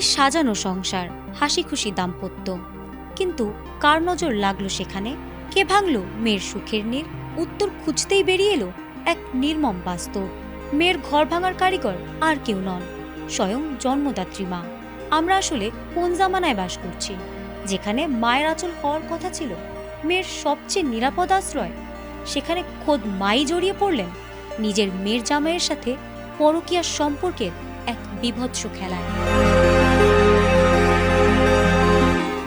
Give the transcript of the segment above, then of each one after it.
সাজানো সংসার, হাসি খুশি দাম্পত্য, কিন্তু কার নজর লাগলো সেখানে? কে ভাঙলো মেয়ের সুখের নীড়? উত্তর খুঁজতেই বেরিয়ে এলো এক নির্মম বাস্তব। মেয়ের ঘর ভাঙার কারিগর আর কেউ নন, স্বয়ং জন্মদাত্রী মা। আমরা আসলে কোন জামানায় বাস করছি, যেখানে মায়ের আঁচল হওয়ার কথা ছিল মেয়ের সবচেয়ে নিরাপদ আশ্রয়, সেখানে খোদ মাই জড়িয়ে পড়লেন নিজের মেয়ের জামাইয়ের সাথে পরকীয়া সম্পর্কের এক বীভৎস খেলায়।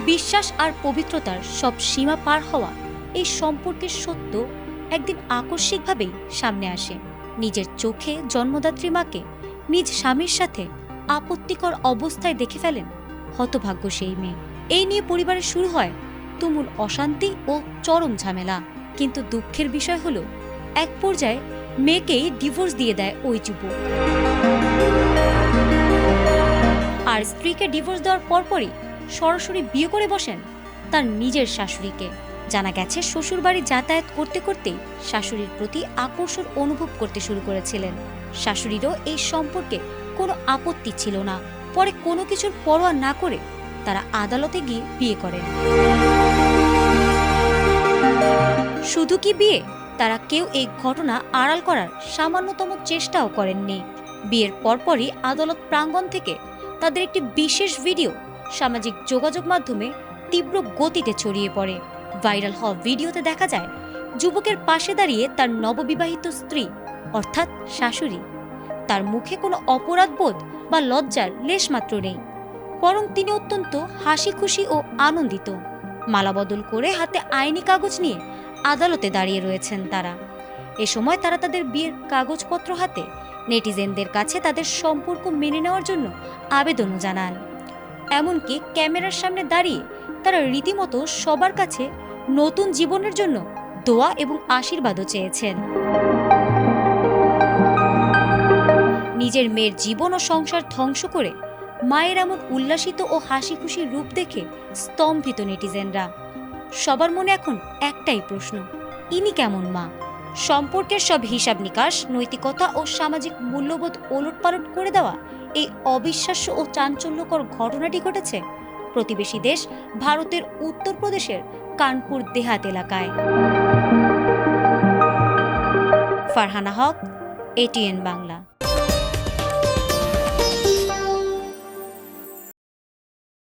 বিশ্বাস আর পবিত্রতার সব সীমা পার হওয়া এই সম্পর্কের সত্য একদিন আকস্মিকভাবেই সামনে আসে। নিজের চোখে জন্মদাত্রী মাকে নিজ স্বামীর সাথে আপত্তিকর অবস্থায় দেখে ফেলেন হতভাগ্য সেই মেয়ে। এই নিয়ে পরিবারে শুরু হয় তুমুল অশান্তি ও চরম ঝামেলা। কিন্তু দুঃখের বিষয় হলো, এক পর্যায়ে মেয়েকেই ডিভোর্স দিয়ে দেয় ওই যুবক। আর স্ত্রীকে ডিভোর্স দেওয়ার পরপরই সরাসরি বিয়ে করে বসেন তার নিজের শাশুড়িকে। জানা গেছে শ্বশুরবাড়ি যাতায়াত করতে করতেই শাশুড়ির প্রতি আকর্ষণ অনুভব করতে শুরু করেছিলেন। শাশুড়িরও এই সম্পর্কে কোনো আপত্তি ছিল না। পরে কোনো কিছুর পরোয়া না করে তারা আদালতে গিয়ে বিয়ে করেন। শুধু কি বিয়ে, তারা কেউ এই ঘটনা আড়াল করার সামান্যতম চেষ্টাও করেননি। বিয়ের পরপরই আদালত প্রাঙ্গণ থেকে তাদের একটি বিশেষ ভিডিও সামাজিক যোগাযোগ মাধ্যমে তীব্র গতিতে ছড়িয়ে পড়ে। ভাইরাল হওয়া ভিডিওতে দেখা যায় যুবকের পাশে দাঁড়িয়ে তার নববিবাহিত স্ত্রী অর্থাৎ শাশুড়ি। তার মুখে কোনো অপরাধবোধ বা লজ্জার লেশমাত্র নেই, বরং তিনি অত্যন্ত হাসি খুশি ও আনন্দিত। মালাবদল করে হাতে আইনি কাগজ নিয়ে আদালতে দাঁড়িয়ে রয়েছেন তারা। এ সময় তারা তাদের বিয়ের কাগজপত্র হাতে নেটিজেনদের কাছে তাদের সম্পর্ক মেনে নেওয়ার জন্য আবেদনও জানান। এমনকি ক্যামেরার সামনে দাঁড়িয়ে তারা রীতিমতো সবার কাছে নতুন জীবনের জন্য দোয়া এবং আশীর্বাদও চেয়েছেন। নিজের মেয়ের জীবন ও সংসার ধ্বংস করে মায়ের এমন উল্লাসিত ও হাসি খুশি রূপ দেখে স্তম্ভিত নেটিজেনরা। সবার মনে এখন একটাই প্রশ্ন, ইনি কেমন মা? সম্পর্কের সব হিসাব নিকাশ, নৈতিকতা ও সামাজিক মূল্যবোধ ওলটপালট করে দেওয়া এই অবিশ্বাস্য ও চাঞ্চল্যকর ঘটনাটি ঘটেছে প্রতিবেশী দেশ ভারতের উত্তরপ্রদেশের কানপুর দেহাত এলাকায়। ফারহানা হক, ATN বাংলা।